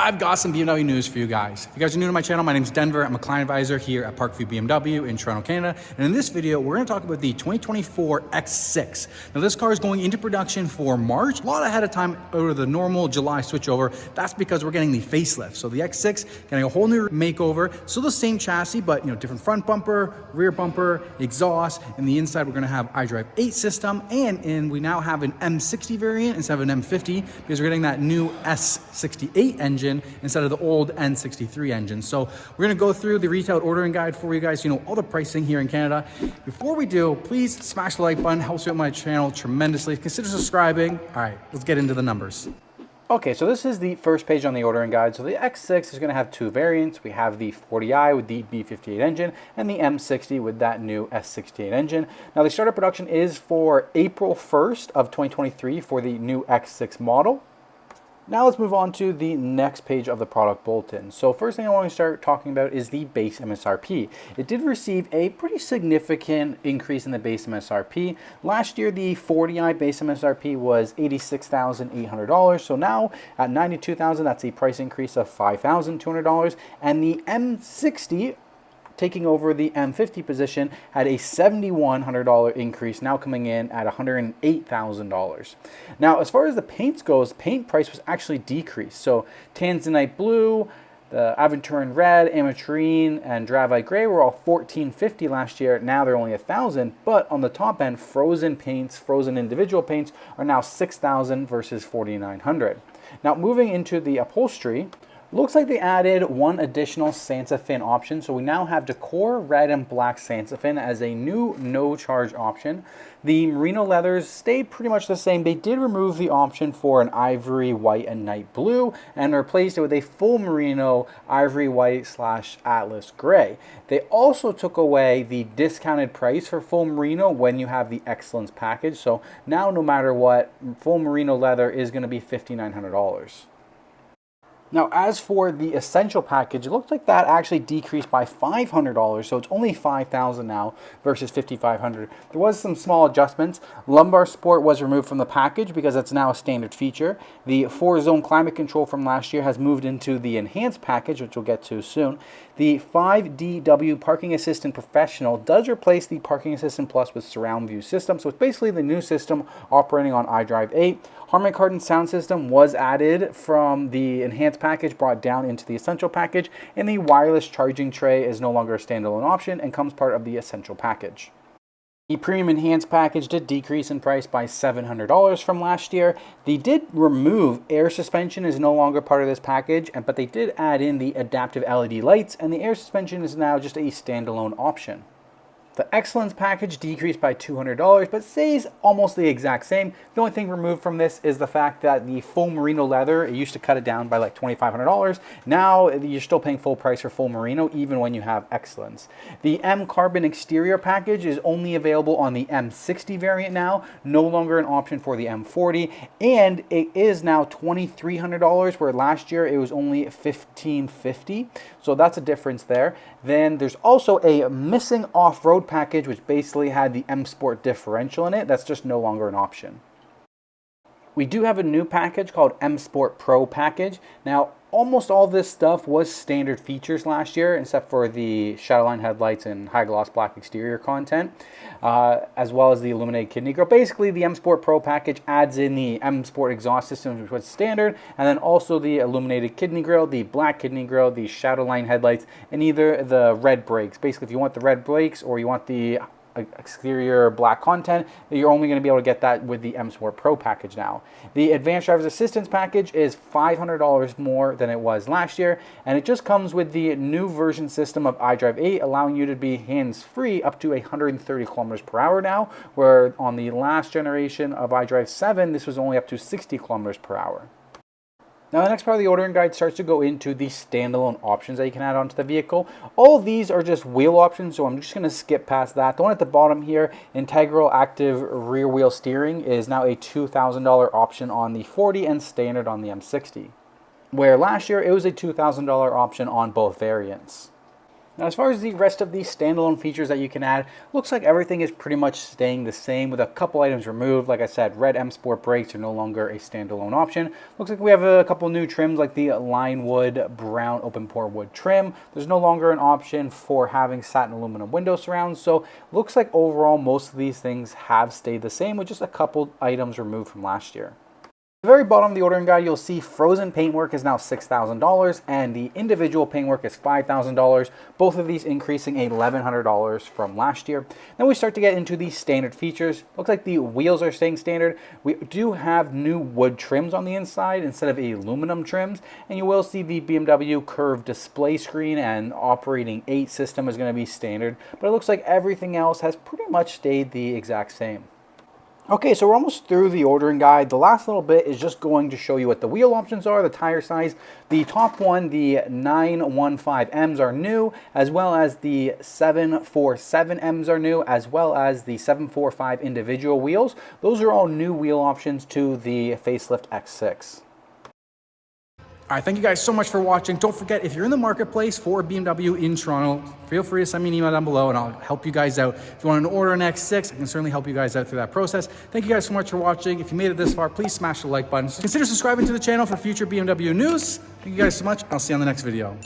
I've got some BMW news for you guys. If you guys are new to my channel, my name is Denver. I'm a client advisor here at Parkview BMW in Toronto, Canada. And in this video, we're gonna talk about the 2024 X6. Now this car is going into production for March, a lot ahead of time out of the normal July switchover. That's because we're getting the facelift. So the X6 getting a whole new makeover. Still the same chassis, but different front bumper, rear bumper, exhaust. And the inside, we're gonna have iDrive 8 system. And we now have an M60 variant instead of an M50 because we're getting that new S68 engine instead of the old N63 engine. So we're gonna go through the retail ordering guide for you guys, all the pricing here in Canada. Before we do, please smash the like button, helps out my channel tremendously. Consider subscribing. All right, let's get into the numbers. Okay, so this is the first page on the ordering guide. So the X6 is going to have two variants. We have the 40i with the B58 engine and the M60 with that new S68 engine. Now the start of production is for April 1st of 2023 for the new X6 model. Now let's move on to the next page of the product bulletin. So first thing I want to start talking about is the base MSRP. It did receive a pretty significant increase in the base MSRP. Last year, the 40i base MSRP was $86,800. So now at $92,000, that's a price increase of $5,200. And the M60, taking over the M50 position, had a $7,100 increase, now coming in at $108,000. Now, as far as the paints goes, paint price was actually decreased. So Tanzanite Blue, the Aventurine Red, Ametrine, and Dravite Gray were all $1,450 last year. Now they're only $1,000. But on the top end, frozen paints, frozen individual paints, are now $6,000 versus $4,900. Now, moving into the upholstery, looks like they added one additional Santa Fin option. So we now have Decor Red and Black Santa Fin as a new no-charge option. The merino leathers stayed pretty much the same. They did remove the option for an ivory white and night blue and replaced it with a full merino ivory white / Atlas gray. They also took away the discounted price for full merino when you have the Excellence package. So now no matter what, full merino leather is going to be $5,900. Now, as for the Essential package, it looks like that actually decreased by $500, so it's only $5,000 now versus $5,500. There was some small adjustments. Lumbar Sport was removed from the package because it's now a standard feature. The 4-zone climate control from last year has moved into the Enhanced package, which we'll get to soon. The 5DW Parking Assistant Professional does replace the Parking Assistant Plus with Surround View system, so it's basically the new system operating on iDrive 8. Harman Kardon sound system was added from the Enhanced package, brought down into the Essential package, and the wireless charging tray is no longer a standalone option and comes part of the Essential package. The Premium Enhanced package did decrease in price by $700 from last year. They did remove air suspension, is no longer part of this package, but they did add in the adaptive LED lights, and the air suspension is now just a standalone option. The Excellence package decreased by $200, but stays almost the exact same. The only thing removed from this is the fact that the full merino leather, it used to cut it down by like $2,500. Now you're still paying full price for full merino, even when you have Excellence. The M Carbon exterior package is only available on the M60 variant now, no longer an option for the M40, and it is now $2,300, where last year it was only $1,550. So that's a difference there. Then there's also a missing off-road package, which basically had the M Sport differential in it. That's just no longer an option. We do have a new package called M Sport Pro package. Now, almost all this stuff was standard features last year, except for the Shadowline headlights and high gloss black exterior content, as well as the illuminated kidney grille. Basically, the M Sport Pro package adds in the M Sport exhaust system, which was standard, and then also the illuminated kidney grille, the black kidney grille, the Shadowline headlights, and either the red brakes. Basically, if you want the red brakes or you want the exterior black content, you're only going to be able to get that with the M Sport Pro package now. The Advanced Driver's Assistance package is $500 more than it was last year, and it just comes with the new version system of iDrive 8, allowing you to be hands-free up to 130 kilometers per hour now, where on the last generation of iDrive 7, this was only up to 60 kilometers per hour. Now the next part of the ordering guide starts to go into the standalone options that you can add onto the vehicle. All of these are just wheel options, so I'm just going to skip past that. The one at the bottom here, Integral Active Rear Wheel Steering, is now a $2,000 option on the 40 and standard on the M60, where last year it was a $2,000 option on both variants. Now, as far as the rest of the standalone features that you can add, looks like everything is pretty much staying the same with a couple items removed. Like I said, red M Sport brakes are no longer a standalone option. Looks like we have a couple new trims like the line wood brown open pore wood trim. There's no longer an option for having satin aluminum window surrounds. So looks like overall most of these things have stayed the same with just a couple items removed from last year. At the very bottom of the ordering guide, you'll see frozen paintwork is now $6,000 and the individual paintwork is $5,000. Both of these increasing $1,100 from last year. Then we start to get into the standard features. Looks like the wheels are staying standard. We do have new wood trims on the inside instead of aluminum trims. And you will see the BMW curved display screen and operating 8 system is going to be standard. But it looks like everything else has pretty much stayed the exact same. Okay, so we're almost through the ordering guide. The last little bit is just going to show you what the wheel options are, the tire size. The top one, the 915Ms are new, as well as the 747Ms are new, as well as the 745 individual wheels. Those are all new wheel options to the facelift X6. All right, thank you guys so much for watching. Don't forget, if you're in the marketplace for a BMW in Toronto, feel free to send me an email down below and I'll help you guys out. If you want to order an X6, I can certainly help you guys out through that process. Thank you guys so much for watching. If you made it this far, please smash the like button. Consider subscribing to the channel for future BMW news. Thank you guys so much. I'll see you on the next video.